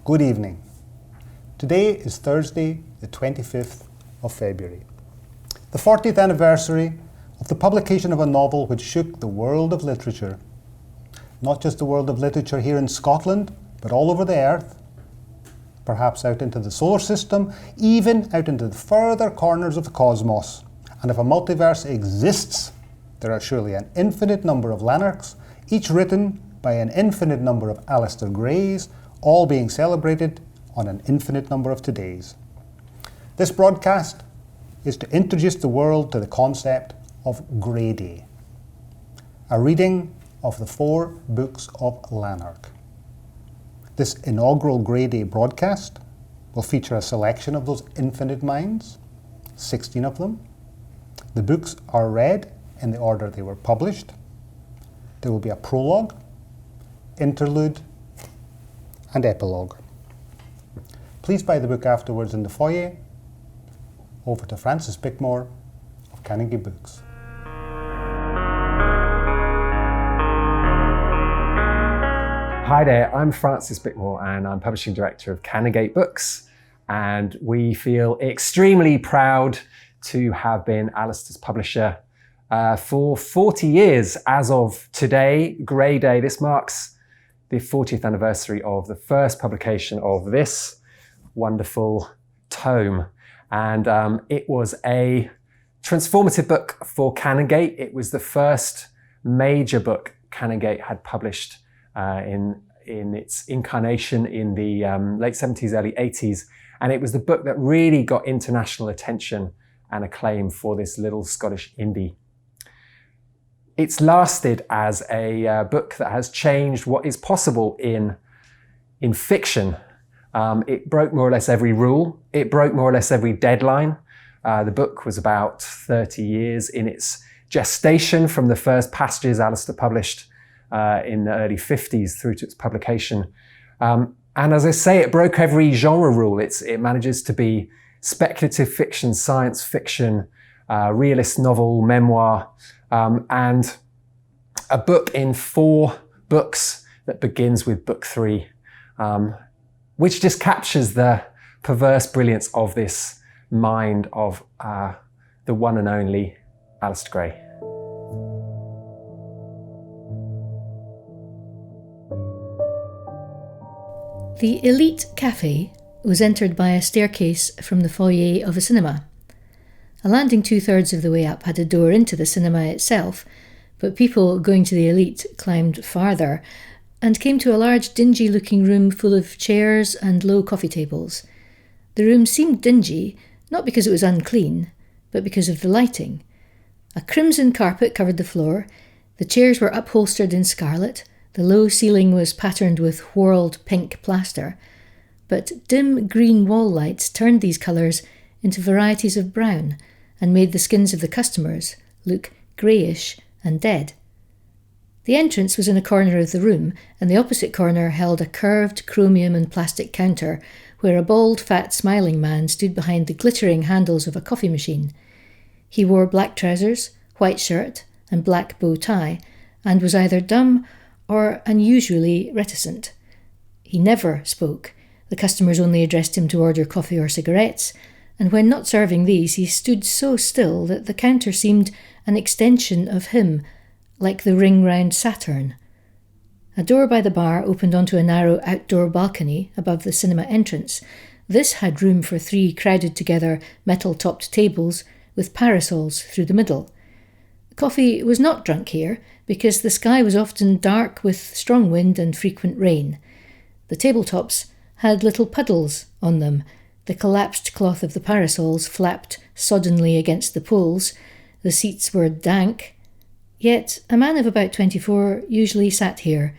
Good evening. Today is Thursday, the 25th of February, the 40th anniversary of the publication of a novel which shook the world of literature. Not just the world of literature here in Scotland, but all over the earth, perhaps out into the solar system, even out into the further corners of the cosmos. And if a multiverse exists, there are surely an infinite number of Lanarks, each written by an infinite number of Alasdair Grays, all being celebrated on an infinite number of todays. This broadcast is to introduce the world to the concept of Grey Day, a reading of the 4 books of Lanark. This inaugural Grey Day broadcast will feature a selection of those infinite minds, 16 of them. The books are read in the order they were published. There will be a prologue, interlude, and epilogue. Please buy the book afterwards in the foyer. Over to Francis Bickmore of Canongate Books. Hi there, I'm Francis Bickmore and I'm Publishing Director of Canongate Books, and we feel extremely proud to have been Alasdair's publisher for 40 years as of today, Grey Day. This marks the 40th anniversary of the first publication of this wonderful tome. And it was a transformative book for Canongate. It was the first major book Canongate had published in its incarnation in the late 70s, early 80s. And it was the book that really got international attention and acclaim for this little Scottish indie. It's lasted as a book that has changed what is possible in fiction. It broke more or less every rule. It broke more or less every deadline. The book was about 30 years in its gestation from the first passages Alasdair published in the early 50s through to its publication. And as I say, it broke every genre rule. It manages to be speculative fiction, science fiction, realist novel, memoir, and a book in 4 books that begins with book 3, which just captures the perverse brilliance of this mind of the one and only Alasdair Gray. The Elite Cafe was entered by a staircase from the foyer of a cinema. A landing 2/3 of the way up had a door into the cinema itself, but people going to the Elite climbed farther and came to a large dingy-looking room full of chairs and low coffee tables. The room seemed dingy, not because it was unclean, but because of the lighting. A crimson carpet covered the floor, the chairs were upholstered in scarlet, the low ceiling was patterned with whorled pink plaster, but dim green wall lights turned these colours into varieties of brown and made the skins of the customers look greyish and dead. The entrance was in a corner of the room, and the opposite corner held a curved chromium and plastic counter where a bald, fat, smiling man stood behind the glittering handles of a coffee machine. He wore black trousers, white shirt, and black bow tie, and was either dumb or unusually reticent. He never spoke. The customers only addressed him to order coffee or cigarettes, and when not serving these, he stood so still that the counter seemed an extension of him, like the ring round Saturn. A door by the bar opened onto a narrow outdoor balcony above the cinema entrance. This had room for 3 crowded-together metal-topped tables with parasols through the middle. Coffee was not drunk here because the sky was often dark with strong wind and frequent rain. The tabletops had little puddles on them. The collapsed cloth of the parasols flapped soddenly against the poles. The seats were dank. Yet a man of about 24 usually sat here,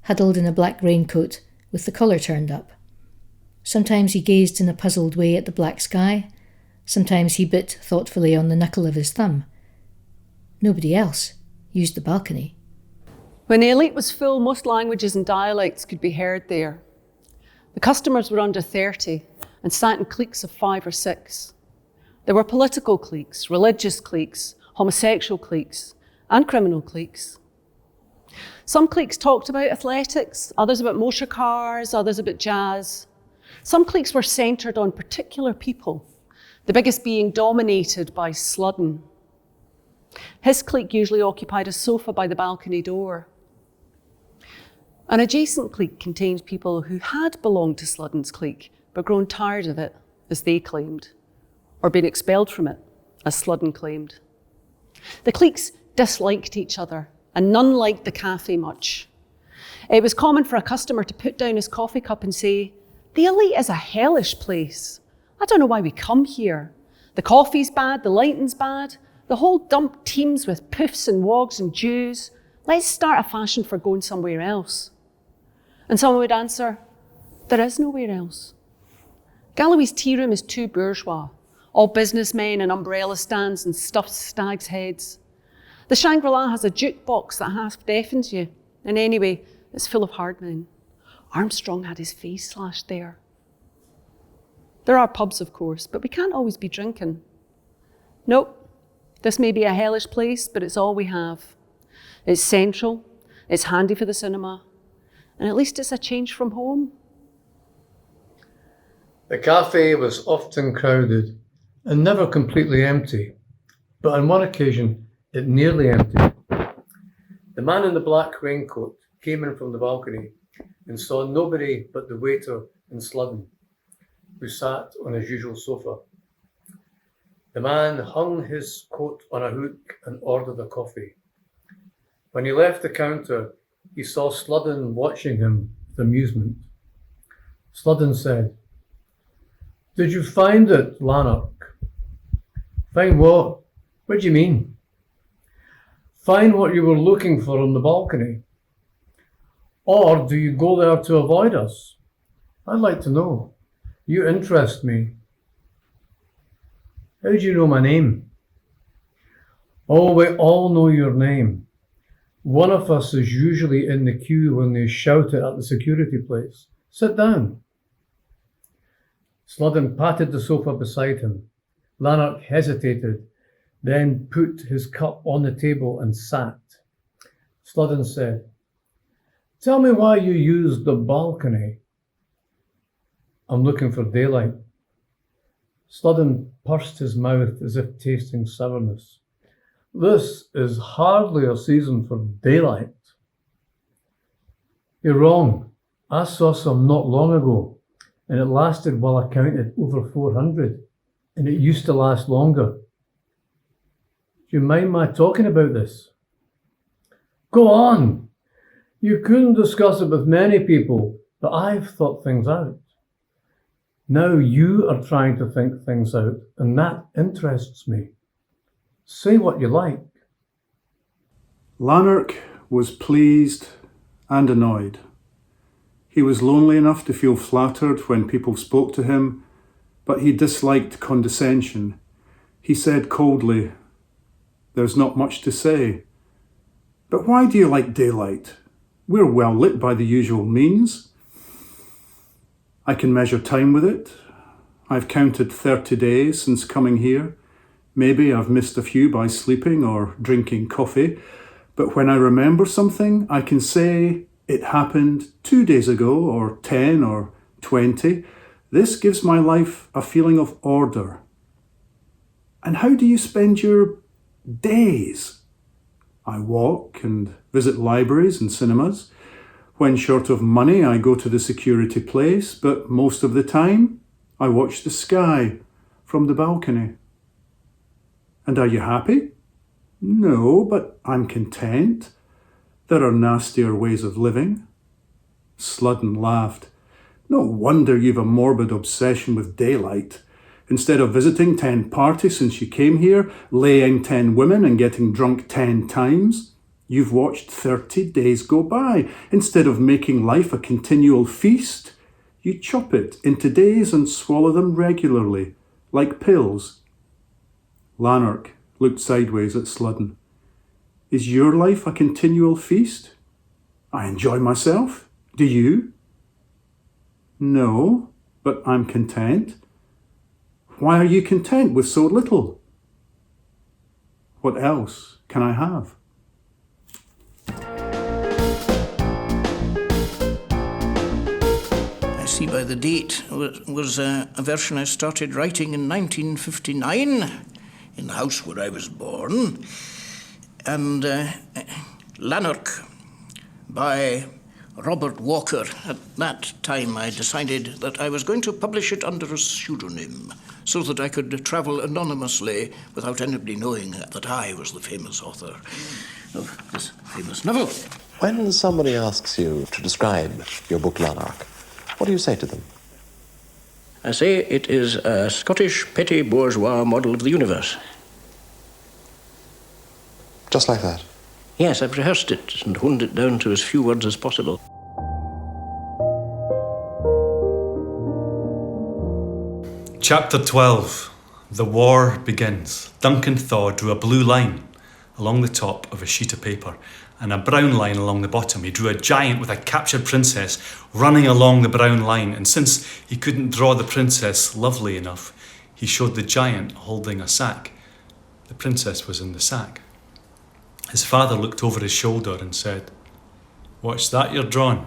huddled in a black raincoat with the collar turned up. Sometimes he gazed in a puzzled way at the black sky. Sometimes he bit thoughtfully on the knuckle of his thumb. Nobody else used the balcony. When the Elite was full, most languages and dialects could be heard there. The customers were under 30 and sat in cliques of 5 or 6. There were political cliques, religious cliques, homosexual cliques, and criminal cliques. Some cliques talked about athletics, others about motor cars, others about jazz. Some cliques were centred on particular people, the biggest being dominated by Sludden. His clique usually occupied a sofa by the balcony door. An adjacent clique contained people who had belonged to Sludden's clique, but grown tired of it, as they claimed, or been expelled from it, as Sludden claimed. The cliques disliked each other, and none liked the cafe much. It was common for a customer to put down his coffee cup and say, "The Elite is a hellish place. I don't know why we come here. The coffee's bad, the lighting's bad, the whole dump teems with poofs and wogs and Jews. Let's start a fashion for going somewhere else." And someone would answer, "There is nowhere else. Galloway's tea room is too bourgeois, all businessmen and umbrella stands and stuffed stags' heads. The Shangri-La has a jukebox that half deafens you, and anyway, it's full of hard men. Armstrong had his face slashed there. There are pubs, of course, but we can't always be drinking. Nope, this may be a hellish place, but it's all we have. It's central, it's handy for the cinema, and at least it's a change from home." The cafe was often crowded and never completely empty, but on one occasion it nearly emptied. The man in the black raincoat came in from the balcony and saw nobody but the waiter and Sludden, who sat on his usual sofa. The man hung his coat on a hook and ordered a coffee. When he left the counter, he saw Sludden watching him with amusement. Sludden said, "Did you find it, Lanark?" "Find what? What do you mean?" "Find what you were looking for on the balcony. Or do you go there to avoid us? I'd like to know. You interest me." "How do you know my name?" "Oh, we all know your name. One of us is usually in the queue when they shout it at the security place. Sit down." Sludden patted the sofa beside him. Lanark hesitated, then put his cup on the table and sat. Sludden said, "Tell me why you used the balcony." "I'm looking for daylight." Sludden pursed his mouth as if tasting sourness. "This is hardly a season for daylight." "You're wrong. I saw some not long ago, and it lasted while I counted over 400, and it used to last longer. Do you mind my talking about this?" "Go on. You couldn't discuss it with many people, but I've thought things out. Now you are trying to think things out, and that interests me. Say what you like." Lanark was pleased and annoyed. He was lonely enough to feel flattered when people spoke to him, but he disliked condescension. He said coldly, "There's not much to say." "But why do you like daylight? We're well lit by the usual means. I can measure time with it. I've counted 30 days since coming here. Maybe I've missed a few by sleeping or drinking coffee, but when I remember something, I can say it happened 2 days ago, or 10 or 20. This gives my life a feeling of order." "And how do you spend your days?" "I walk and visit libraries and cinemas. When short of money, I go to the security place, but most of the time, I watch the sky from the balcony." "And are you happy?" "No, but I'm content. There are nastier ways of living." Sludden laughed. "No wonder you've a morbid obsession with daylight. Instead of visiting 10 parties since you came here, laying 10 women and getting drunk 10 times, you've watched 30 days go by. Instead of making life a continual feast, you chop it into days and swallow them regularly, like pills." Lanark looked sideways at Sludden. "Is your life a continual feast?" "I enjoy myself. Do you?" "No, but I'm content." "Why are you content with so little?" "What else can I have?" see by the date, was a version I started writing in 1959 in the house where I was born. And Lanark by Robert Walker. At that time, I decided that I was going to publish it under a pseudonym so that I could travel anonymously without anybody knowing that I was the famous author of this famous novel. When somebody asks you to describe your book Lanark, what do you say to them? I say it is a Scottish petty bourgeois model of the universe. Just like that? Yes, I've rehearsed it and honed it down to as few words as possible. Chapter 12. The war begins. Duncan Thaw drew a blue line along the top of a sheet of paper and a brown line along the bottom. He drew a giant with a captured princess running along the brown line, and since he couldn't draw the princess lovely enough, he showed the giant holding a sack. The princess was in the sack. His father looked over his shoulder and said, "What's that you're drawing?"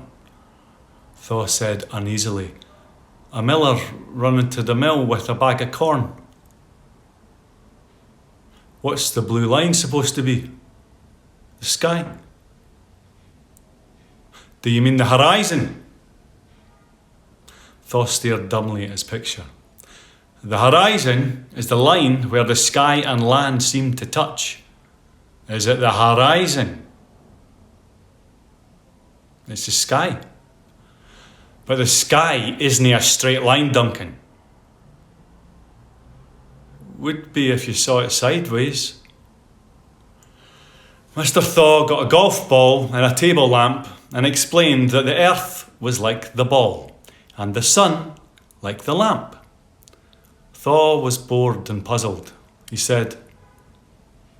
Thaw said uneasily, "A miller running to the mill with a bag of corn." "What's the blue line supposed to be? The sky?" "Do you mean the horizon?" Thaw stared dumbly at his picture. "The horizon is the line where the sky and land seem to touch. Is it the horizon?" "It's the sky." "But the sky isn't a straight line, Duncan." "Would be if you saw it sideways." Mr. Thaw got a golf ball and a table lamp and explained that the earth was like the ball and the sun like the lamp. Thaw was bored and puzzled. He said,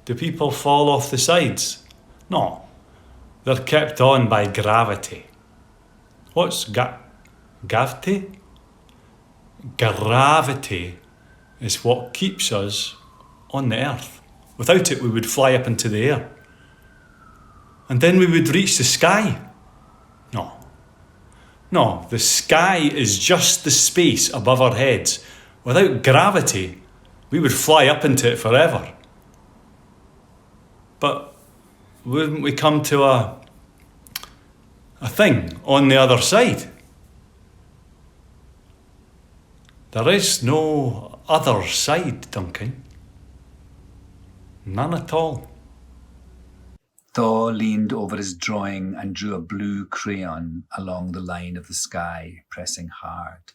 "Do people fall off the sides?" "No, they're kept on by gravity." "What's gravity?" "Gravity is what keeps us on the earth. Without it, we would fly up into the air. And then we would reach the sky." No, the sky is just the space above our heads. Without gravity, we would fly up into it forever. But wouldn't we come to a thing on the other side? There is no other side, Duncan. None at all. Thaw leaned over his drawing and drew a blue crayon along the line of the sky, pressing hard.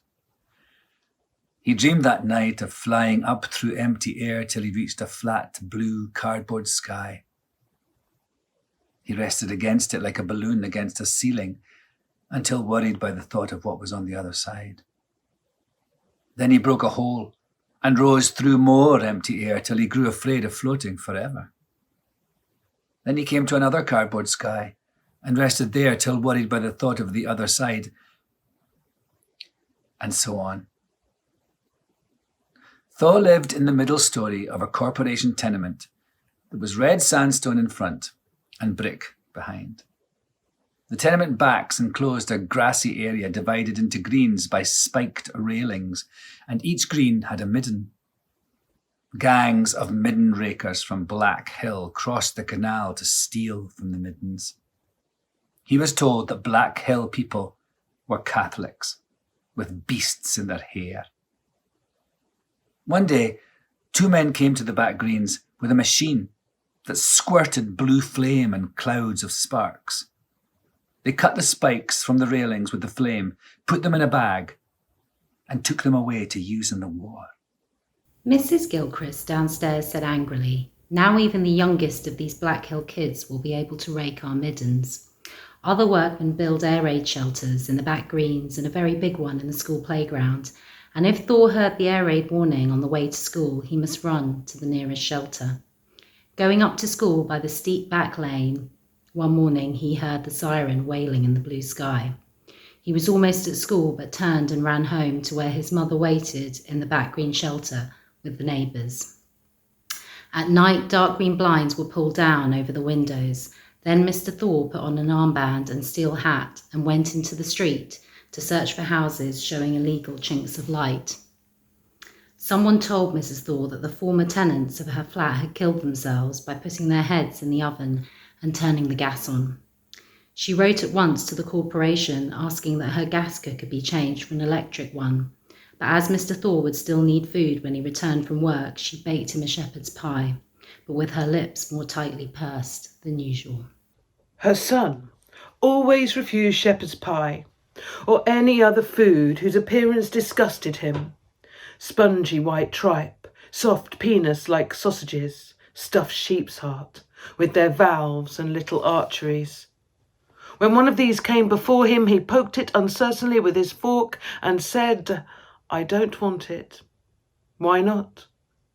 He dreamed that night of flying up through empty air till he reached a flat blue cardboard sky. He rested against it like a balloon against a ceiling, until worried by the thought of what was on the other side. Then he broke a hole and rose through more empty air till he grew afraid of floating forever. Then he came to another cardboard sky and rested there till worried by the thought of the other side, and so on. Thaw lived in the middle story of a corporation tenement that was red sandstone in front and brick behind. The tenement backs enclosed a grassy area divided into greens by spiked railings, and each green had a midden. Gangs of midden rakers from Black Hill crossed the canal to steal from the middens. He was told that Black Hill people were Catholics, with beasts in their hair. One day, two men came to the back greens with a machine that squirted blue flame and clouds of sparks. They cut the spikes from the railings with the flame, put them in a bag, and took them away to use in the war. Mrs. Gilchrist downstairs said angrily, "Now even the youngest of these Black Hill kids will be able to rake our middens. Other workmen build air raid shelters in the back greens and a very big one in the school playground, and if Thaw heard the air raid warning on the way to school, he must run to the nearest shelter. Going up to school by the steep back lane, one morning he heard the siren wailing in the blue sky. He was almost at school but turned and ran home to where his mother waited in the back green shelter with the neighbours. At night, dark green blinds were pulled down over the windows. Then Mr. Thaw put on an armband and steel hat and went into the street to search for houses showing illegal chinks of light. Someone told Mrs. Thor that the former tenants of her flat had killed themselves by putting their heads in the oven and turning the gas on. She wrote at once to the corporation asking that her gas cooker be changed for an electric one, but as Mr. Thor would still need food when he returned from work, she baked him a shepherd's pie, but with her lips more tightly pursed than usual. Her son always refused shepherd's pie or any other food whose appearance disgusted him. Spongy white tripe, soft penis-like sausages, stuffed sheep's heart, with their valves and little arteries. When one of these came before him, he poked it uncertainly with his fork and said, "I don't want it." "Why not?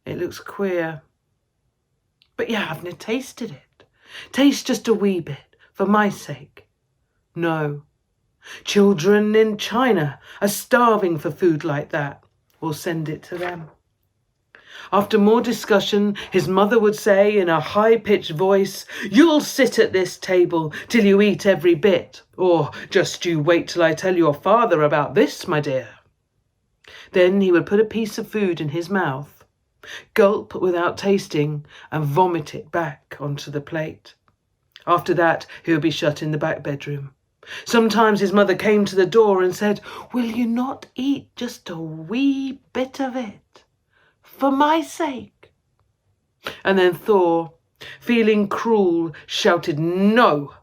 It looks queer." "But you haven't tasted it. Taste just a wee bit, for my sake." "No. Children in China are starving for food like that. We'll send it to them." After more discussion, his mother would say in a high-pitched voice, "You'll sit at this table till you eat every bit, or just you wait till I tell your father about this, my dear." Then he would put a piece of food in his mouth, gulp without tasting, and vomit it back onto the plate. After that, he would be shut in the back bedroom. Sometimes his mother came to the door and said, "Will you not eat just a wee bit of it? For my sake?" And then Thor, feeling cruel, shouted "No!"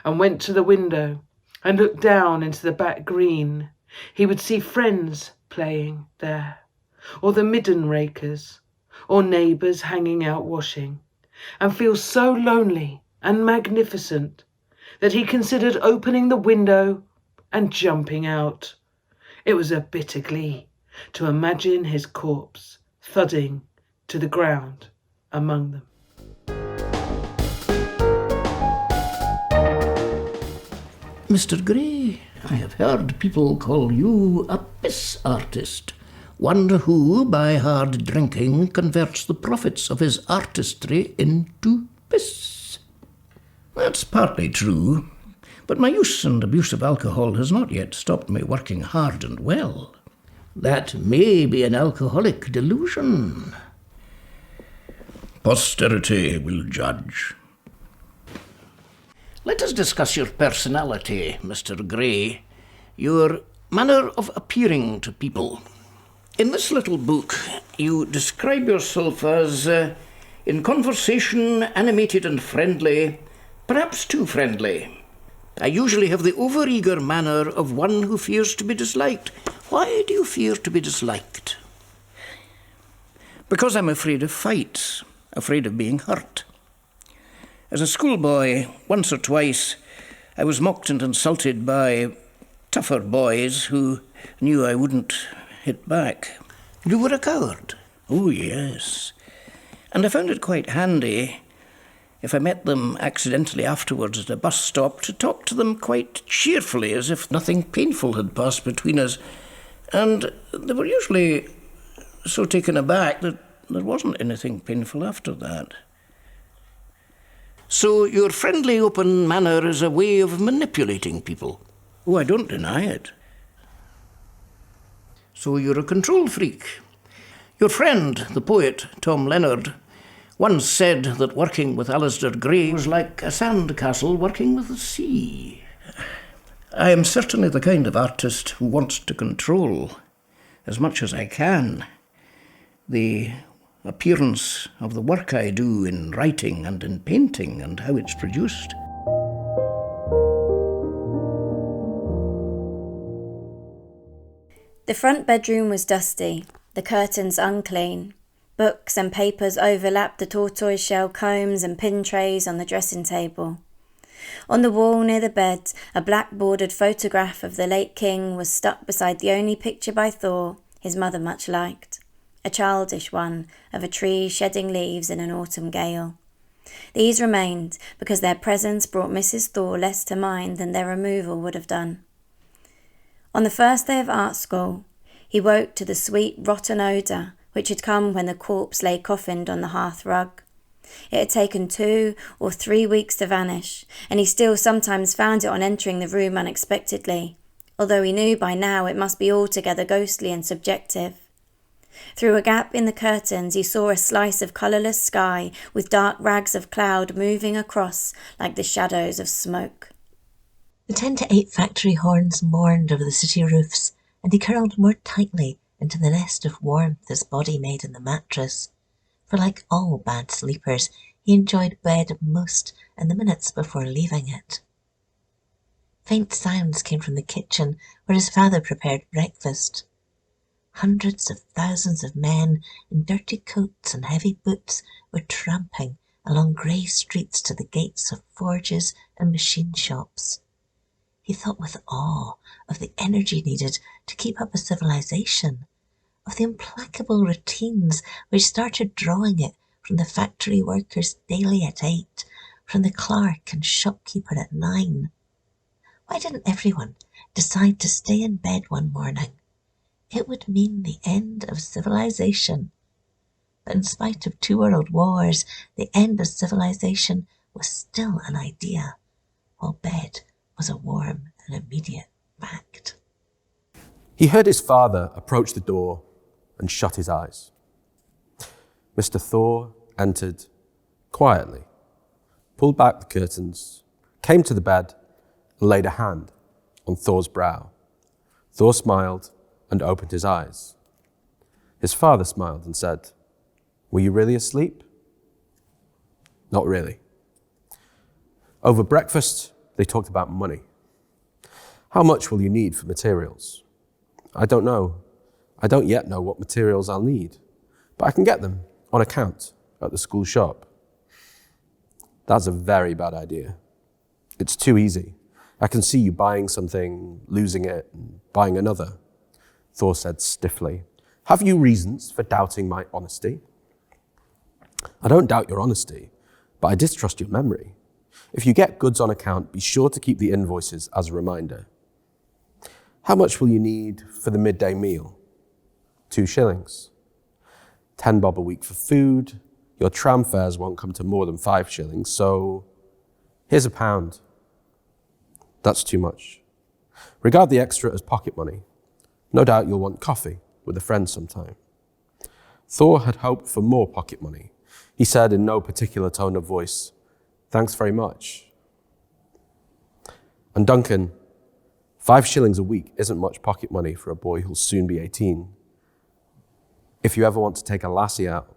and went to the window and looked down into the back green. He would see friends playing there, or the midden rakers, or neighbours hanging out washing, and feel so lonely and magnificent that he considered opening the window and jumping out. It was a bitter glee to imagine his corpse thudding to the ground among them. Mr. Gray, I have heard people call you a piss artist, one who, by hard drinking, converts the profits of his artistry into piss. That's partly true, but my use and abuse of alcohol has not yet stopped me working hard and well. That may be an alcoholic delusion. Posterity will judge. Let us discuss your personality, Mr. Gray, your manner of appearing to people. In this little book, you describe yourself as, in conversation, animated and friendly, perhaps too friendly. I usually have the overeager manner of one who fears to be disliked. Why do you fear to be disliked? Because I'm afraid of fights, afraid of being hurt. As a schoolboy, once or twice, I was mocked and insulted by tougher boys who knew I wouldn't hit back. You were a coward? Oh, yes. And I found it quite handy, if I met them accidentally afterwards at a bus stop, to talk to them quite cheerfully, as if nothing painful had passed between us. And they were usually so taken aback that there wasn't anything painful after that. So your friendly, open manner is a way of manipulating people? Oh, I don't deny it. So you're a control freak. Your friend, the poet Tom Leonard, once said that working with Alasdair Gray was like a sandcastle working with the sea. I am certainly the kind of artist who wants to control, as much as I can, the appearance of the work I do in writing and in painting and how it's produced. The front bedroom was dusty, the curtains unclean. Books and papers overlapped the tortoise-shell combs and pin trays on the dressing table. On the wall near the bed, a black-bordered photograph of the late king was stuck beside the only picture by Thor his mother much liked, a childish one of a tree shedding leaves in an autumn gale. These remained because their presence brought Mrs. Thor less to mind than their removal would have done. On the first day of art school, he woke to the sweet rotten odour which had come when the corpse lay coffined on the hearth rug. It had taken 2 or 3 weeks to vanish, and he still sometimes found it on entering the room unexpectedly, although he knew by now it must be altogether ghostly and subjective. Through a gap in the curtains he saw a slice of colourless sky with dark rags of cloud moving across like the shadows of smoke. The 10 to 8 factory horns mourned over the city roofs, and he curled more tightly into the nest of warmth his body made in the mattress. For like all bad sleepers, he enjoyed bed most in the minutes before leaving it. Faint sounds came from the kitchen where his father prepared breakfast. Hundreds of thousands of men in dirty coats and heavy boots were tramping along grey streets to the gates of forges and machine shops. He thought with awe of the energy needed to keep up a civilization, of the implacable routines which started drawing it from the factory workers daily at 8, from the clerk and shopkeeper at 9. Why didn't everyone decide to stay in bed one morning? It would mean the end of civilization. But in spite of 2 world wars, the end of civilization was still an idea, while bed was a warm and immediate fact. He heard his father approach the door and shut his eyes. Mr. Thor entered quietly, pulled back the curtains, came to the bed and laid a hand on Thor's brow. Thor smiled and opened his eyes. His father smiled and said, "Were you really asleep?" "Not really." Over breakfast, they talked about money. "How much will you need for materials?" "I don't know. I don't yet know what materials I'll need, but I can get them on account at the school shop." "That's a very bad idea. It's too easy. I can see you buying something, losing it, and buying another," Thor said stiffly. "Have you reasons for doubting my honesty?" "I don't doubt your honesty, but I distrust your memory. If you get goods on account, be sure to keep the invoices as a reminder." "How much will you need for the midday meal?" 2 shillings. 10 bob a week for food. Your tram fares won't come to more than 5 shillings, so here's £1. That's too much. Regard the extra as pocket money. No doubt you'll want coffee with a friend sometime. Thor had hoped for more pocket money. He said in no particular tone of voice, "Thanks very much." And Duncan, 5 shillings a week isn't much pocket money for a boy who'll soon be 18. "If you ever want to take a lassie out,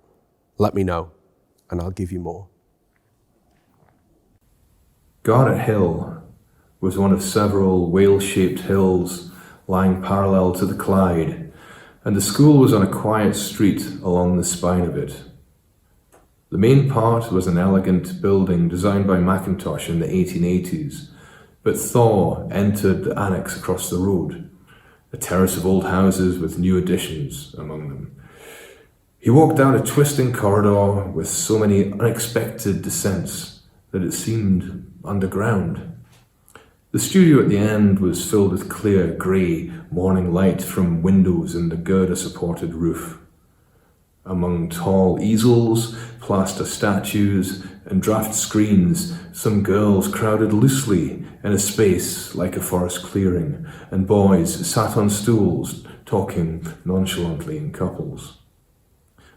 let me know, and I'll give you more." Garnet Hill was one of several whale-shaped hills lying parallel to the Clyde, and the school was on a quiet street along the spine of it. The main part was an elegant building designed by Mackintosh in the 1880s, but Thor entered the annex across the road, a terrace of old houses with new additions among them. He walked down a twisting corridor with so many unexpected descents that it seemed underground. The studio at the end was filled with clear, grey morning light from windows in the girder-supported roof. Among tall easels, plaster statues, and draught screens, some girls crowded loosely in a space like a forest clearing, and boys sat on stools, talking nonchalantly in couples.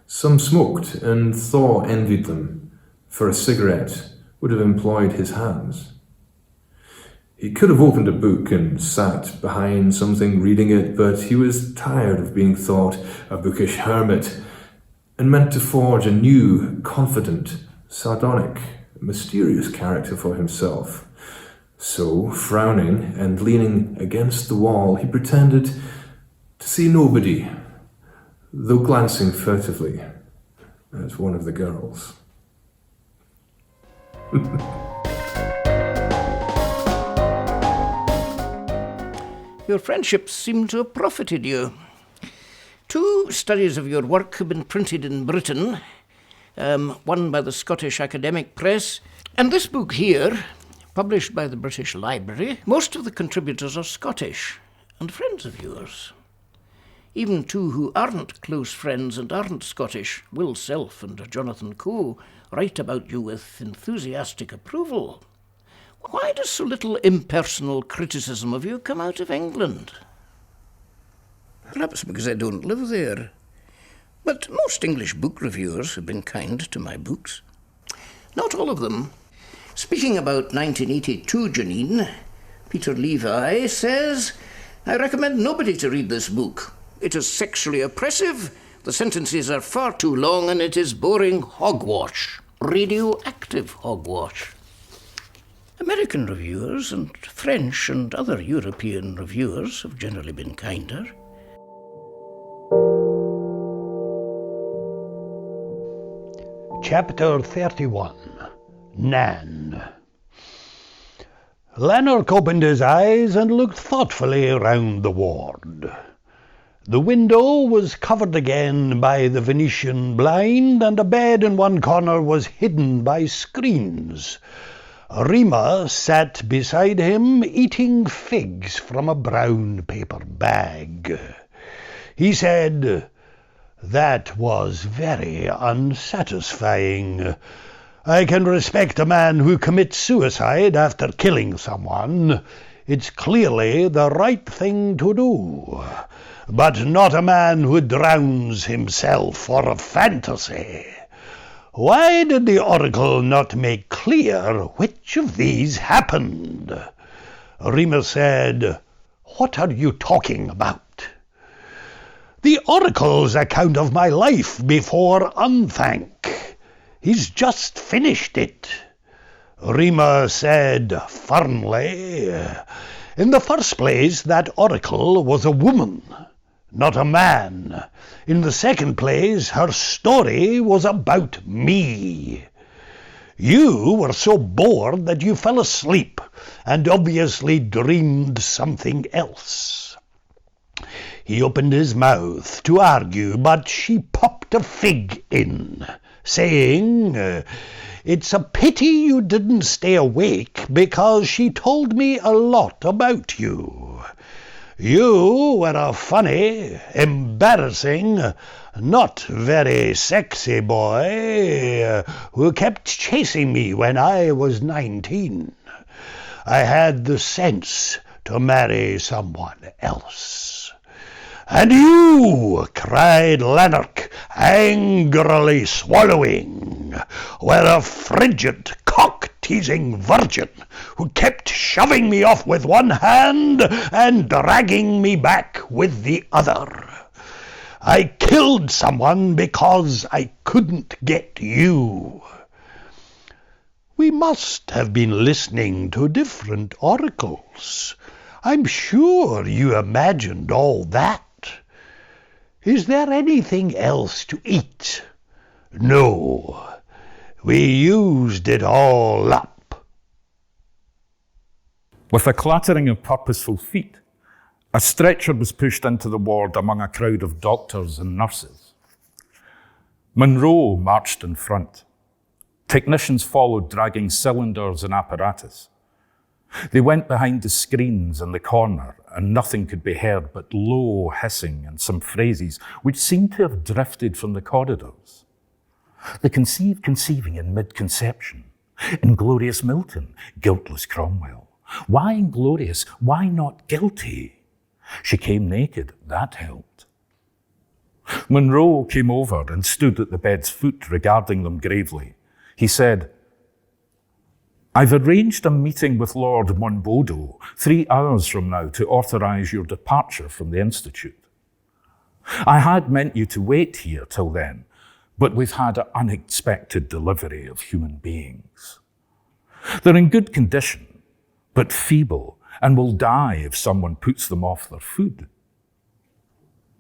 Some smoked, and Thor envied them, for a cigarette would have employed his hands. He could have opened a book and sat behind something reading it, but he was tired of being thought a bookish hermit and meant to forge a new, confident, sardonic, mysterious character for himself. So, frowning and leaning against the wall, he pretended to see nobody, though glancing furtively at one of the girls. Your friendships seem to have profited you. 2 studies of your work have been printed in Britain, one by the Scottish Academic Press, and this book here, published by the British Library. Most of the contributors are Scottish and friends of yours. Even 2 who aren't close friends and aren't Scottish, Will Self and Jonathan Coe, write about you with enthusiastic approval. Why does so little impersonal criticism of you come out of England? Perhaps because I don't live there. But most English book reviewers have been kind to my books. Not all of them. Speaking about 1982, Janine, Peter Levi says, I recommend nobody to read this book. It is sexually oppressive, the sentences are far too long, and it is boring hogwash. Radioactive hogwash. American reviewers and French and other European reviewers have generally been kinder. Chapter 31. Nan. Lanark opened his eyes and looked thoughtfully round the ward. The window was covered again by the Venetian blind, and a bed in one corner was hidden by screens. Rima sat beside him, eating figs from a brown paper bag. He said, "That was very unsatisfying. I can respect a man who commits suicide after killing someone. It's clearly the right thing to do. But not a man who drowns himself for a fantasy. Why did the Oracle not make clear which of these happened?" Rima said, "What are you talking about?" "The Oracle's account of my life before Unthank. He's just finished it." Rima said firmly, "In the first place, that Oracle was a woman, not a man. In the second place, her story was about me. You were so bored that you fell asleep and obviously dreamed something else." He opened his mouth to argue, but she popped a fig in, saying, "It's a pity you didn't stay awake, because she told me a lot about you. You were a funny, embarrassing, not very sexy boy who kept chasing me when I was 19. I had the sense to marry someone else." "And you," cried Lanark, angrily swallowing, "were a frigid, cock-teasing virgin who kept shoving me off with one hand and dragging me back with the other. I killed someone because I couldn't get you." "We must have been listening to different oracles. I'm sure you imagined all that. Is there anything else to eat?" "No, we used it all up." With a clattering of purposeful feet, a stretcher was pushed into the ward among a crowd of doctors and nurses. Monroe marched in front. Technicians followed, dragging cylinders and apparatus. They went behind the screens in the corner, and nothing could be heard but low hissing and some phrases which seemed to have drifted from the corridors. The conceiving in mid-conception. Inglorious Milton, guiltless Cromwell. Why inglorious? Why not guilty? She came naked, that helped. Monroe came over and stood at the bed's foot, regarding them gravely. He said, "I've arranged a meeting with Lord Monboddo 3 hours from now to authorise your departure from the Institute. I had meant you to wait here till then, but we've had an unexpected delivery of human beings. They're in good condition, but feeble, and will die if someone puts them off their food.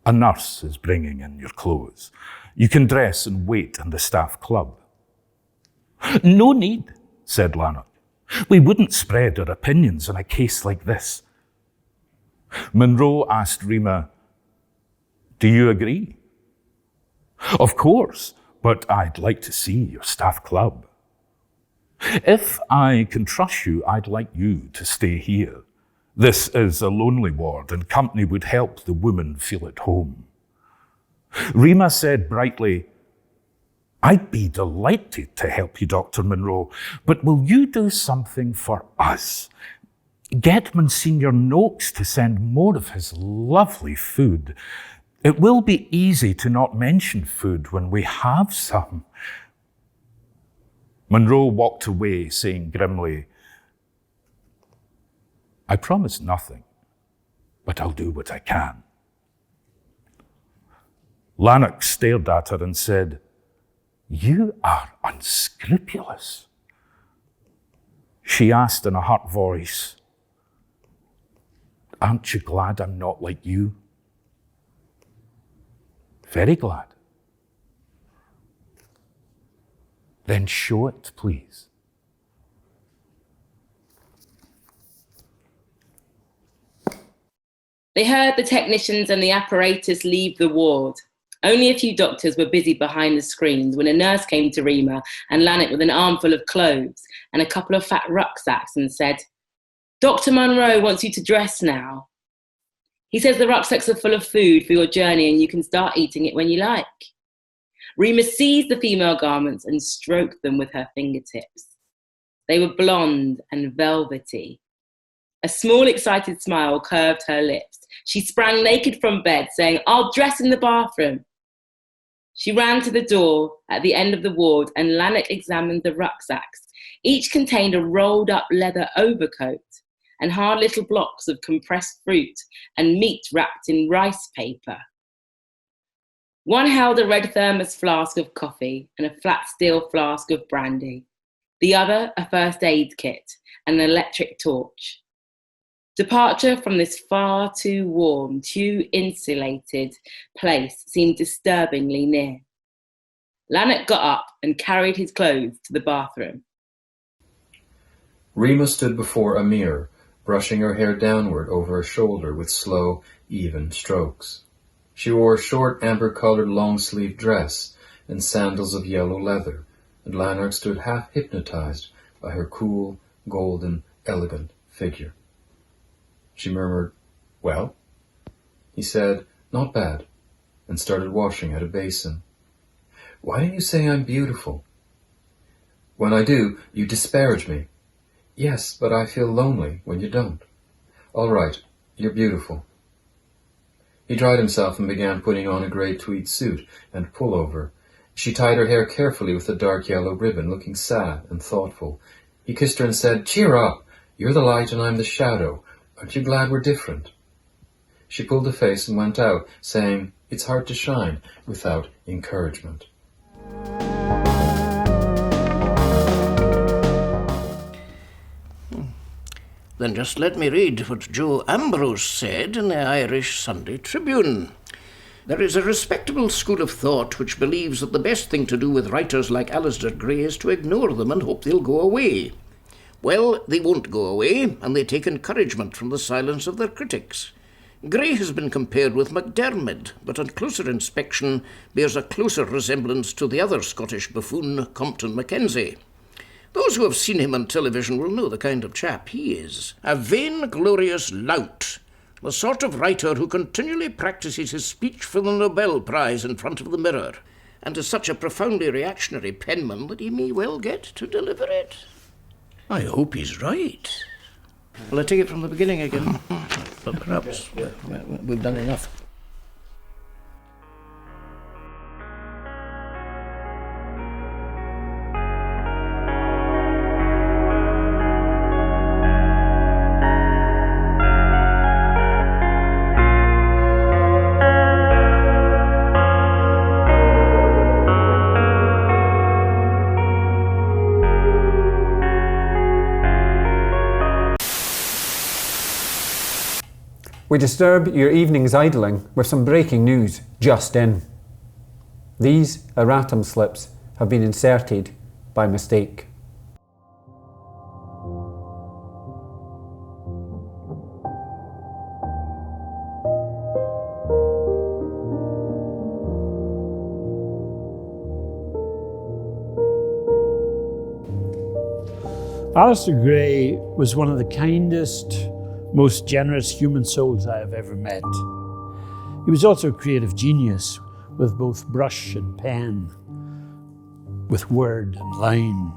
A nurse is bringing in your clothes. You can dress and wait in the staff club." "No need," said Lanark. "We wouldn't spread our opinions in a case like this." Monroe asked Rima, "Do you agree?" "Of course, but I'd like to see your staff club." "If I can trust you, I'd like you to stay here. This is a lonely ward, and company would help the woman feel at home." Rima said brightly, I'd be delighted to help you, Dr. Monroe, but will you do something for us? Get Monsignor Noakes to send more of his lovely food. It will be easy to not mention food when we have some. Monroe walked away, saying grimly, I promise nothing, but I'll do what I can. Lanark stared at her and said, You are unscrupulous. She asked in a hurt voice, Aren't you glad I'm not like you? Very glad. Then show it, please. They heard the technicians and the apparatus leave the ward. Only a few doctors were busy behind the screens when a nurse came to Rima and Lanark with an armful of clothes and a couple of fat rucksacks and said, Dr. Monroe wants you to dress now. He says the rucksacks are full of food for your journey and you can start eating it when you like. Rima seized the female garments and stroked them with her fingertips. They were blonde and velvety. A small, excited smile curved her lips. She sprang naked from bed, saying, I'll dress in the bathroom. She ran to the door at the end of the ward and Lanark examined the rucksacks. Each contained a rolled up leather overcoat and hard little blocks of compressed fruit and meat wrapped in rice paper. One held a red thermos flask of coffee and a flat steel flask of brandy. The other, a first aid kit and an electric torch. Departure from this far too warm, too insulated place seemed disturbingly near. Lanark got up and carried his clothes to the bathroom. Rima stood before a mirror, brushing her hair downward over her shoulder with slow, even strokes. She wore a short, amber-coloured long-sleeved dress and sandals of yellow leather, and Lanark stood half hypnotized by her cool, golden, elegant figure. She murmured, Well? He said, Not bad, and started washing at a basin. Why do you say I'm beautiful? When I do, you disparage me. Yes, but I feel lonely when you don't. All right, you're beautiful. He dried himself and began putting on a grey tweed suit and pullover. She tied her hair carefully with a dark yellow ribbon, looking sad and thoughtful. He kissed her and said, Cheer up! You're the light and I'm the shadow. Aren't you glad we're different? She pulled a face and went out, saying, It's hard to shine without encouragement. Then just let me read what Joe Ambrose said in the Irish Sunday Tribune. There is a respectable school of thought which believes that the best thing to do with writers like Alasdair Gray is to ignore them and hope they'll go away. Well, they won't go away, and they take encouragement from the silence of their critics. Gray has been compared with MacDiarmid, but on closer inspection bears a closer resemblance to the other Scottish buffoon, Compton Mackenzie. Those who have seen him on television will know the kind of chap he is. A vainglorious lout, the sort of writer who continually practices his speech for the Nobel Prize in front of the mirror, and is such a profoundly reactionary penman that he may well get to deliver it. I hope he's right. Will I take it from the beginning again? But perhaps we've done enough. We disturb your evening's idling with some breaking news just in. These erratum slips have been inserted by mistake. Alasdair Gray was one of the kindest, most generous human souls I have ever met. He was also a creative genius with both brush and pen. with word and line.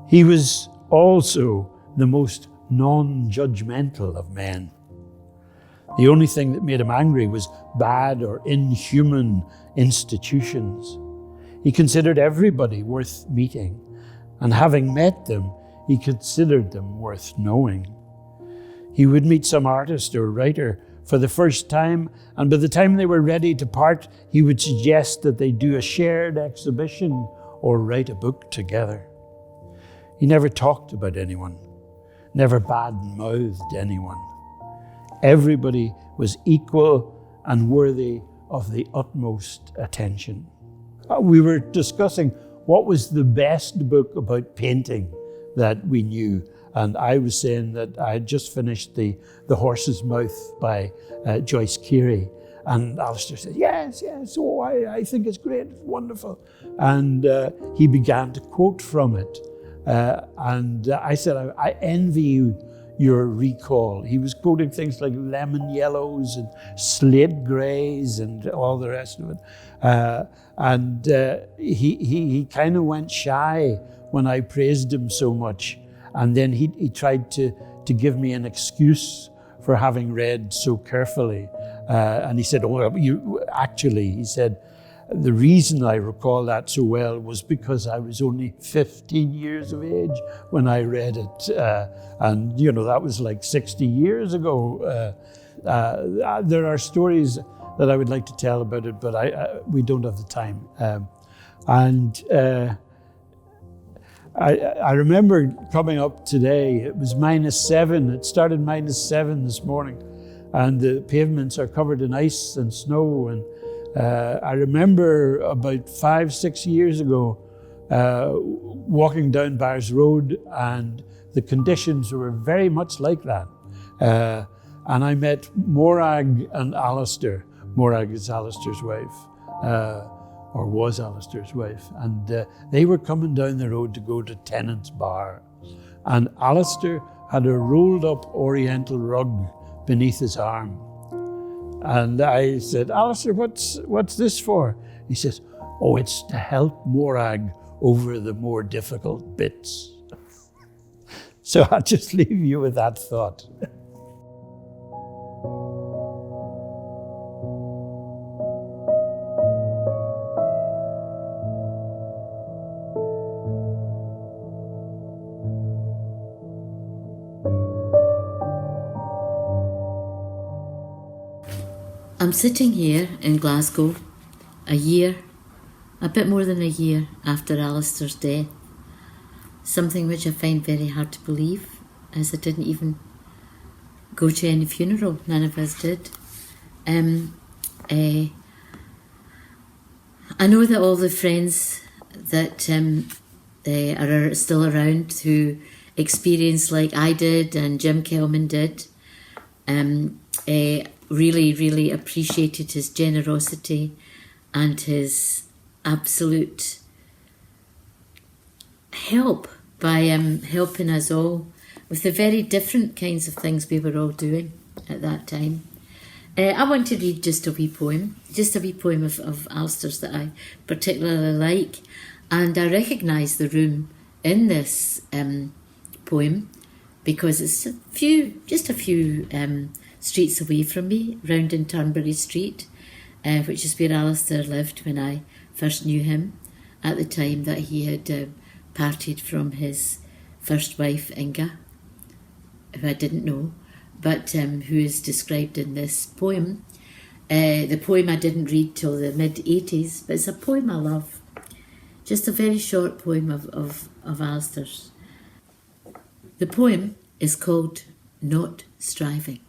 He was also the most non-judgmental of men. The only thing that made him angry was bad or inhuman institutions. He considered everybody worth meeting, and having met them, he considered them worth knowing. He would meet some artist or writer for the first time, and by the time they were ready to part, he would suggest that they do a shared exhibition or write a book together. He never talked about anyone, never bad-mouthed anyone. Everybody was equal and worthy of the utmost attention. We were discussing what was the best book about painting that we knew, and I was saying that I had just finished The Horse's Mouth by Joyce Carey, and Alistair said, yes, oh, I think it's great, it's wonderful. And he began to quote from it. And I said, I envy you your recall. He was quoting things like lemon yellows and slate greys and all the rest of it. He kind of went shy when I praised him so much. And then he tried to give me an excuse for having read so carefully. And he said, he said, the reason I recall that so well was because I was only 15 years of age when I read it. And, that was like 60 years ago. There are stories that I would like to tell about it, but we don't have the time. I remember coming up today, it was -7. It started -7 this morning, and the pavements are covered in ice and snow. And I remember about 5-6 years ago walking down Bars Road, and the conditions were very much like that. And I met Morag and Alistair. Morag is Alistair's wife, or was Alistair's wife. And they were coming down the road to go to Tennant's Bar. And Alistair had a rolled up oriental rug beneath his arm. And I said, Alistair, what's this for? He says, oh, it's to help Morag over the more difficult bits. So I'll just leave you with that thought. I'm sitting here in Glasgow a bit more than a year after Alistair's death, something which I find very hard to believe, as I didn't even go to any funeral, none of us did. I know that all the friends that are still around who experienced like I did and Jim Kelman did, really, really appreciated his generosity and his absolute help by helping us all with the very different kinds of things we were all doing at that time. I want to read just a wee poem of Alistair's that I particularly like, and I recognise the room in this poem because it's just a few streets away from me, round in Turnberry Street, which is where Alistair lived when I first knew him, at the time that he had parted from his first wife, Inga, who I didn't know, but who is described in this poem. The poem I didn't read till the mid-80s, but it's a poem I love. Just a very short poem of Alistair's. The poem is called Not Striving.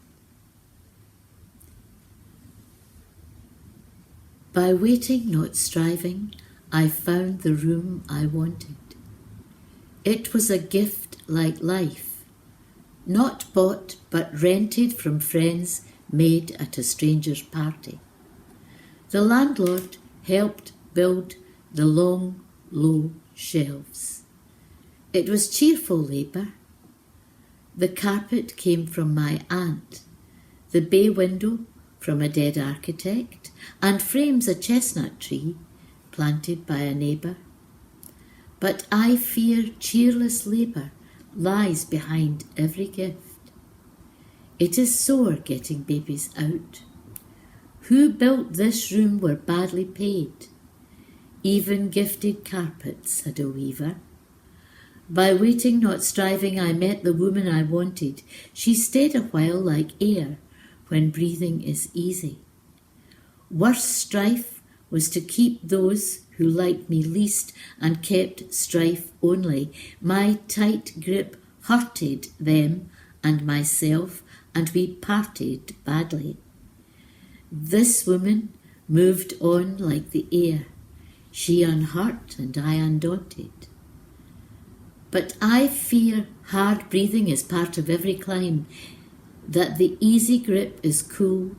By waiting, not striving, I found the room I wanted. It was a gift like life, not bought but rented from friends made at a stranger's party. The landlord helped build the long, low shelves. It was cheerful labour. The carpet came from my aunt, the bay window from a dead architect, and frames a chestnut tree planted by a neighbour. But I fear cheerless labour lies behind every gift. It is sore getting babies out. Who built this room were badly paid. Even gifted carpets had a weaver. By waiting, not striving, I met the woman I wanted. She stayed a while like air when breathing is easy. Worst strife was to keep those who liked me least and kept strife only. My tight grip hurted them and myself, and we parted badly. This woman moved on like the air, she unhurt and I undaunted. But I fear hard breathing is part of every climb, that the easy grip is cool,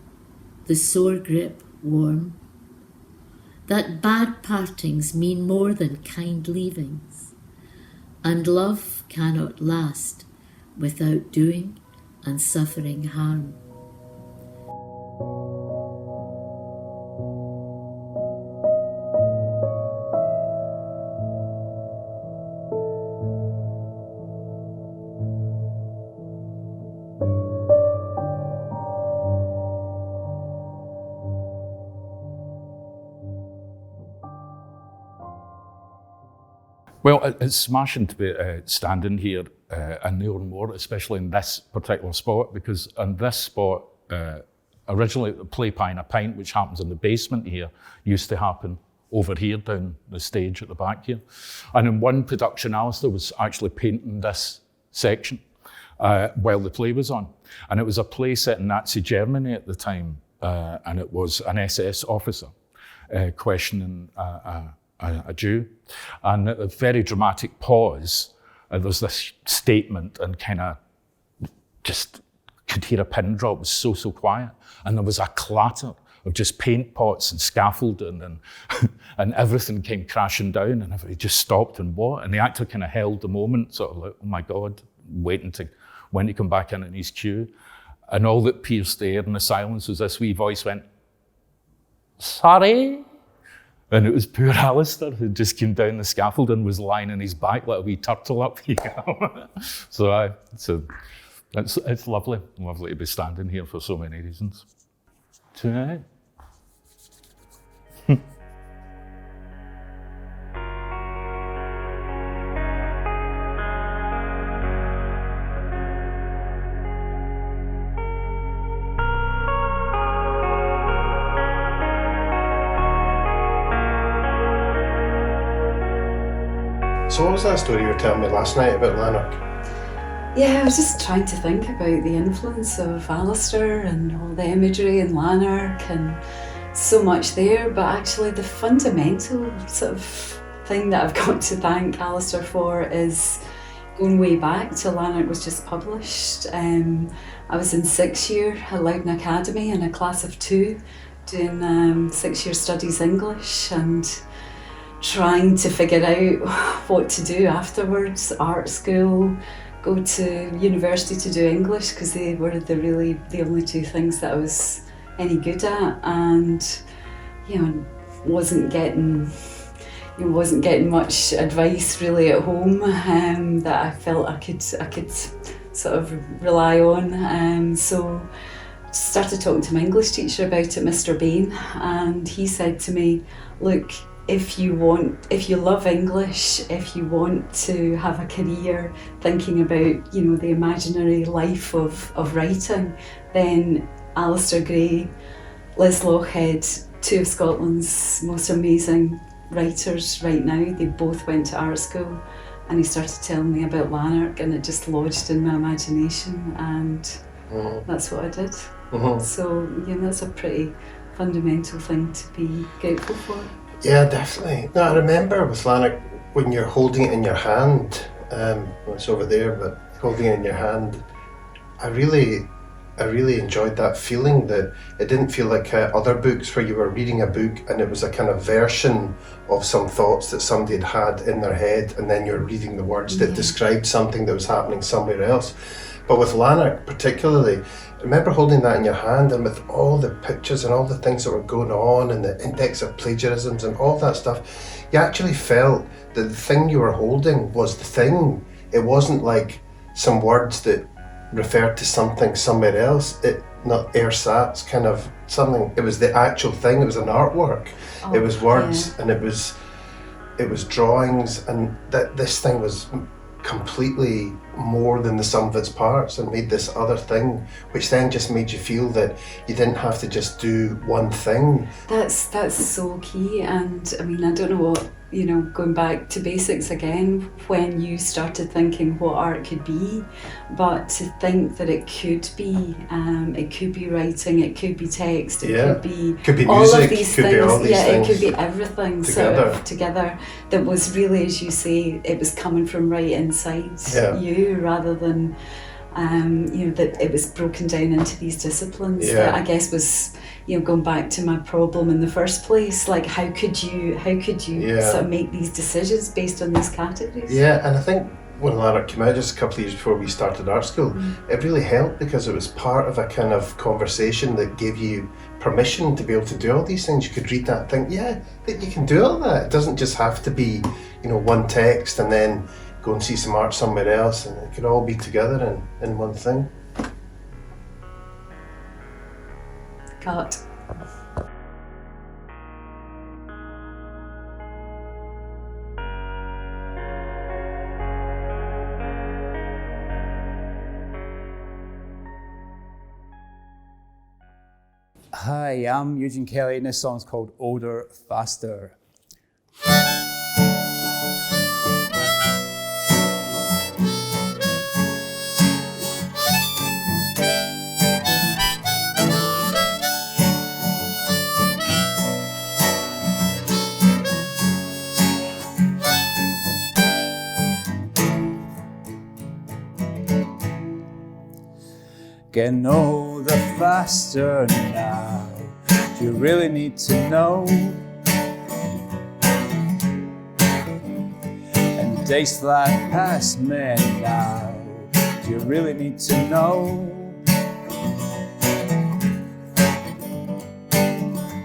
the sore grip warm, that bad partings mean more than kind leavings, and love cannot last without doing and suffering harm. Well, it's smashing to be standing here and knowing more, especially in this particular spot, because on this spot, originally the Play Pint a Pint, which happens in the basement here, used to happen over here down the stage at the back here. And in one production, Alistair was actually painting this section while the play was on. And it was a play set in Nazi Germany at the time, and it was an SS officer questioning a Jew. And at a very dramatic pause, there's this statement and kind of just could hear a pin drop. It was so quiet. And there was a clatter of just paint pots and scaffolding and everything came crashing down and everybody just stopped and what? And the actor kind of held the moment, sort of like, oh my God, waiting to when to come back in his cue. And all that pierced the air in the silence was this wee voice went, sorry? And it was poor Alistair who just came down the scaffold and was lying on his back like a wee turtle up here. So it's lovely to be standing here for so many reasons. Tonight. So what was that story you were telling me last night about Lanark? Yeah, I was just trying to think about the influence of Alistair and all the imagery in Lanark and so much there, but actually the fundamental sort of thing that I've got to thank Alistair for is going way back to Lanark was just published. I was in 6th year at Loudon Academy in a class of 2 doing 6-year studies English and trying to figure out what to do afterwards, art school, go to university to do English because they were the only 2 things that I was any good at, and wasn't getting much advice really at home that I felt I could sort of rely on. So started talking to my English teacher about it, Mr. Bain, and he said to me, look, if you love English, if you want to have a career thinking about, the imaginary life of writing, then Alistair Gray, Liz Lochhead, 2 of Scotland's most amazing writers right now, they both went to art school, and he started telling me about Lanark and it just lodged in my imagination, and that's what I did. So, that's a pretty fundamental thing to be grateful for. Yeah, definitely. No, I remember with Lanark when you're holding it in your hand, it's over there, but holding it in your hand, I really enjoyed that feeling that it didn't feel like other books where you were reading a book and it was a kind of version of some thoughts that somebody had in their head and then you're reading the words that described something that was happening somewhere else. But with Lanark particularly, I remember holding that in your hand, and with all the pictures and all the things that were going on and the index of plagiarisms and all that stuff, you actually felt that the thing you were holding was the thing. It wasn't like some words that referred to something somewhere else. Not ersatz, kind of something. It was the actual thing. It was an artwork. It was words, and it was drawings, and that this thing was completely more than the sum of its parts, and made this other thing, which then just made you feel that you didn't have to just do one thing. That's so key. And I mean, I don't know what, going back to basics again, when you started thinking what art could be, but to think that it could be writing, it could be text, it could be all music, of these things. It could be everything together. That was really, as you say, it was coming from right inside you, rather than that it was broken down into these disciplines. That I guess was, going back to my problem in the first place, like how could you sort of make these decisions based on these categories? Yeah, and I think when Lanark came out just a couple of years before we started art school, it really helped because it was part of a kind of conversation that gave you permission to be able to do all these things. You could read that and think, that you can do all that. It doesn't just have to be, one text and then go and see some art somewhere else, and it could all be together in one thing. Cut. Hi, I'm Eugene Kelly, and this song's called Older, Faster. Getting older faster now, do you really need to know? And the days fly past me now, do you really need to know?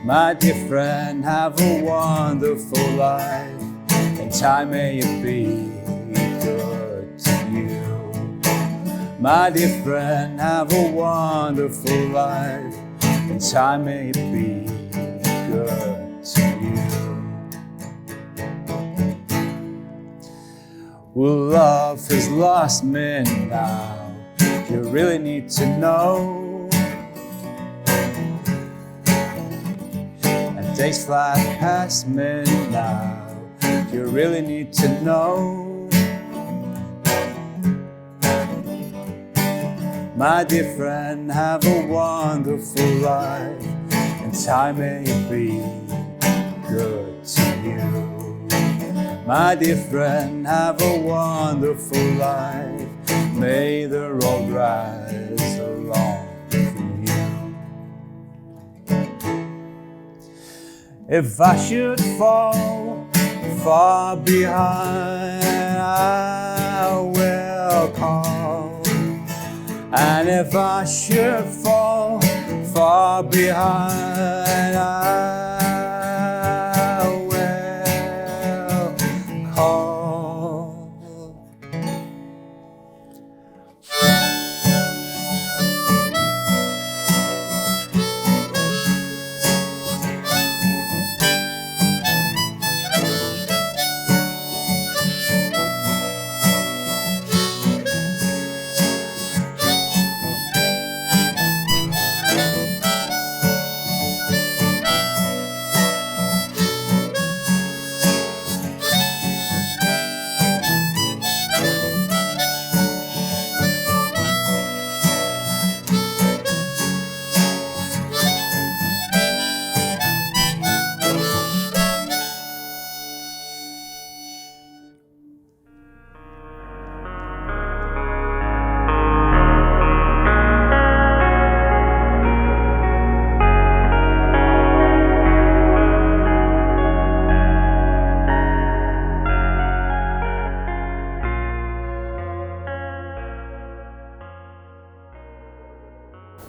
My dear friend, have a wonderful life, and time may it be good to you. My dear friend, have a wonderful life, and time may it be good to you. Well, love has lost me now, you really need to know. And days fly past me now, you really need to know. My dear friend, have a wonderful life, and time may it be good to you. My dear friend, have a wonderful life, may the road rise along for you. If I should fall far behind, I will call. And if I should fall far behind, I will call.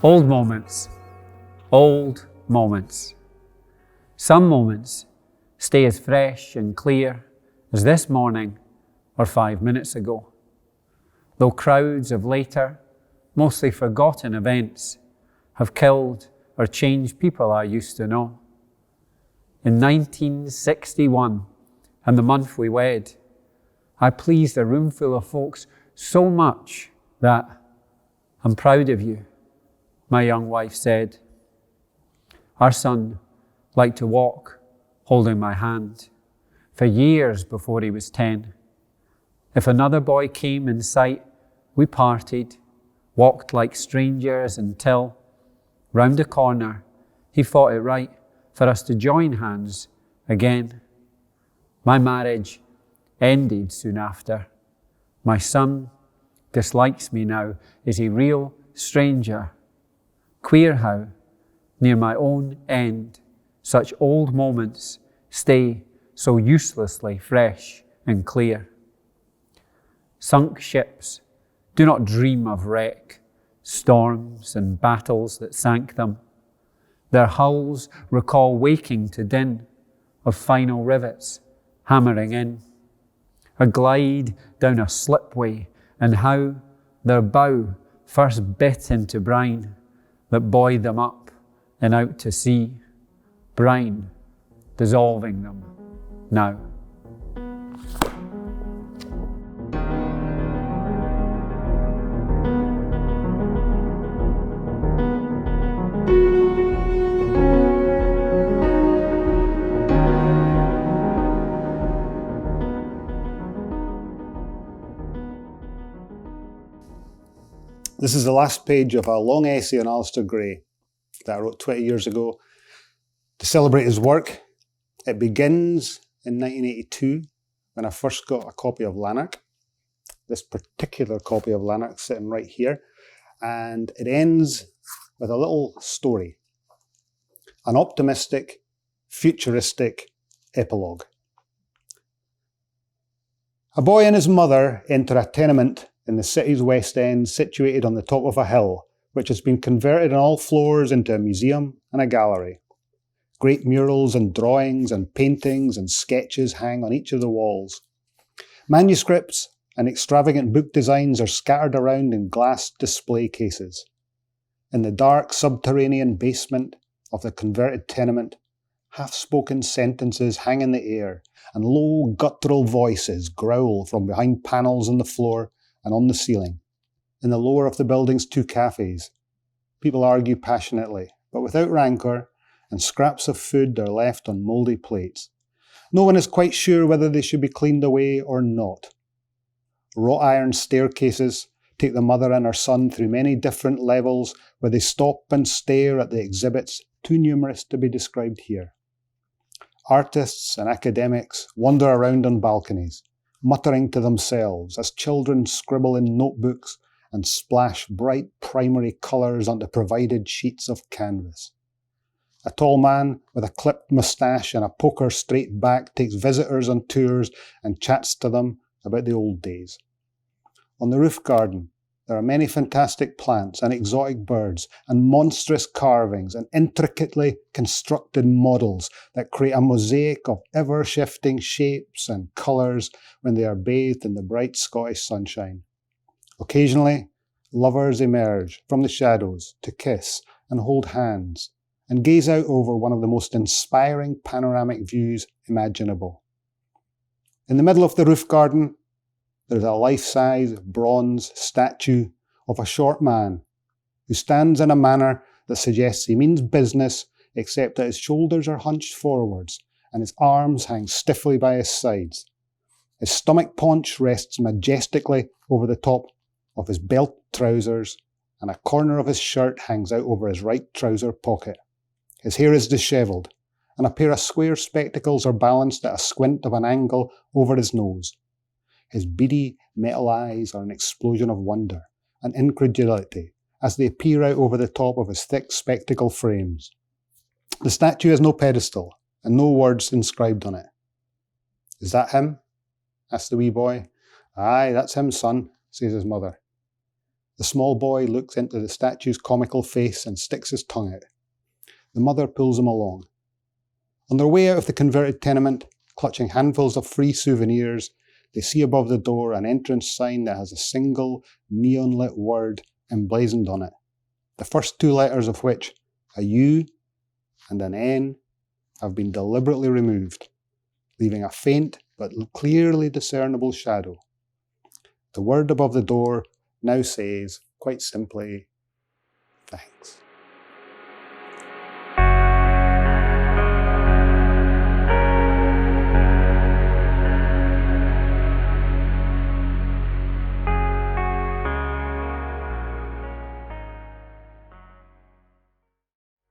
Old moments, old moments. Some moments stay as fresh and clear as this morning or 5 minutes ago, though crowds of later, mostly forgotten events have killed or changed people I used to know. In 1961, and the month we wed, I pleased a room full of folks so much that I'm proud of you, my young wife said. Our son liked to walk, holding my hand, for years before he was 10. If another boy came in sight, we parted, walked like strangers until, round the corner, he thought it right for us to join hands again. My marriage ended soon after. My son dislikes me now. Is a real stranger. Queer how, near my own end, such old moments stay so uselessly fresh and clear. Sunk ships do not dream of wreck, storms and battles that sank them. Their hulls recall waking to din of final rivets hammering in. A glide down a slipway, and how their bow first bit into brine that buoyed them up and out to sea, brine dissolving them now. This is the last page of a long essay on Alistair Gray that I wrote 20 years ago to celebrate his work. It begins in 1982 when I first got a copy of Lanark, this particular copy of Lanark sitting right here, and it ends with a little story, an optimistic, futuristic epilogue. A boy and his mother enter a tenement in the city's West End, situated on the top of a hill, which has been converted on all floors into a museum and a gallery. Great murals and drawings and paintings and sketches hang on each of the walls. Manuscripts and extravagant book designs are scattered around in glass display cases. In the dark subterranean basement of the converted tenement, half-spoken sentences hang in the air, and low guttural voices growl from behind panels on the floor and on the ceiling. In the lower of the building's 2 cafes, people argue passionately, but without rancour, and scraps of food are left on mouldy plates. No one is quite sure whether they should be cleaned away or not. Wrought iron staircases take the mother and her son through many different levels where they stop and stare at the exhibits too numerous to be described here. Artists and academics wander around on balconies, muttering to themselves as children scribble in notebooks and splash bright primary colours onto provided sheets of canvas. A tall man with a clipped moustache and a poker straight back takes visitors on tours and chats to them about the old days. On the roof garden, there are many fantastic plants and exotic birds and monstrous carvings and intricately constructed models that create a mosaic of ever-shifting shapes and colours when they are bathed in the bright Scottish sunshine. Occasionally, lovers emerge from the shadows to kiss and hold hands and gaze out over one of the most inspiring panoramic views imaginable. In the middle of the roof garden, there is a life-size bronze statue of a short man who stands in a manner that suggests he means business, except that his shoulders are hunched forwards and his arms hang stiffly by his sides. His stomach paunch rests majestically over the top of his belt trousers, and a corner of his shirt hangs out over his right trouser pocket. His hair is dishevelled, and a pair of square spectacles are balanced at a squint of an angle over his nose. His beady metal eyes are an explosion of wonder and incredulity as they peer out over the top of his thick spectacle frames. The statue has no pedestal and no words inscribed on it. "Is that him?" asks the wee boy. "Aye, that's him, son," says his mother. The small boy looks into the statue's comical face and sticks his tongue out. The mother pulls him along. On their way out of the converted tenement, clutching handfuls of free souvenirs, they see above the door an entrance sign that has a single neon-lit word emblazoned on it, the first two letters of which, a U and an N, have been deliberately removed, leaving a faint but clearly discernible shadow. The word above the door now says, quite simply, thanks.